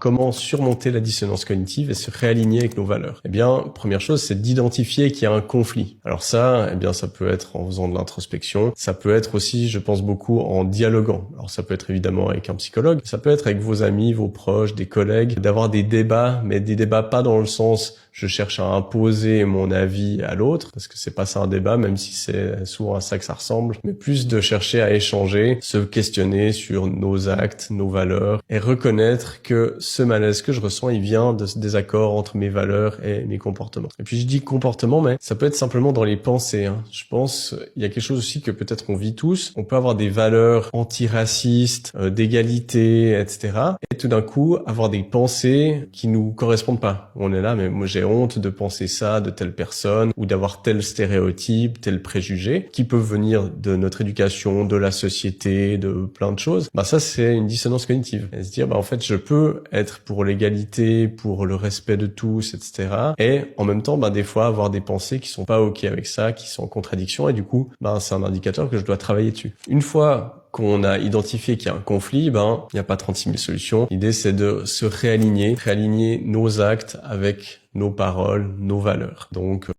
comment surmonter la dissonance cognitive et se réaligner avec nos valeurs? Eh bien, première chose, c'est d'identifier qu'il y a un conflit. Alors ça, eh bien, ça peut être en faisant de l'introspection. Ça peut être aussi, je pense beaucoup, en dialoguant. Alors ça peut être évidemment avec un psychologue. Ça peut être avec vos amis, vos proches, des collègues, d'avoir des débats, mais des débats pas dans le sens je cherche à imposer mon avis à l'autre, parce que c'est pas ça un débat, même si c'est souvent à ça que ça ressemble, mais plus de chercher à échanger, se questionner sur nos actes, nos valeurs, et reconnaître que ce malaise que je ressens, il vient de ce désaccord entre mes valeurs et mes comportements. Et puis je dis comportement, mais ça peut être simplement dans les pensées, hein. Je pense, il y a quelque chose aussi que peut-être on vit tous. On peut avoir des valeurs antiracistes, d'égalité, etc. Et tout d'un coup, avoir des pensées qui nous correspondent pas. On est là, mais moi j'ai honte de penser ça de telle personne ou d'avoir tel stéréotype, tel préjugé qui peuvent venir de notre éducation, de la société, de plein de choses. Bah ça c'est une dissonance cognitive. Et se dire bah en fait je peux être pour l'égalité, pour le respect de tous, etc. Et en même temps bah des fois avoir des pensées qui sont pas ok avec ça, qui sont en contradiction et du coup bah c'est un indicateur que je dois travailler dessus. Une fois qu'on a identifié qu'il y a un conflit, ben, il n'y a pas 36 000 solutions. L'idée, c'est de se réaligner nos actes avec nos paroles, nos valeurs. Donc,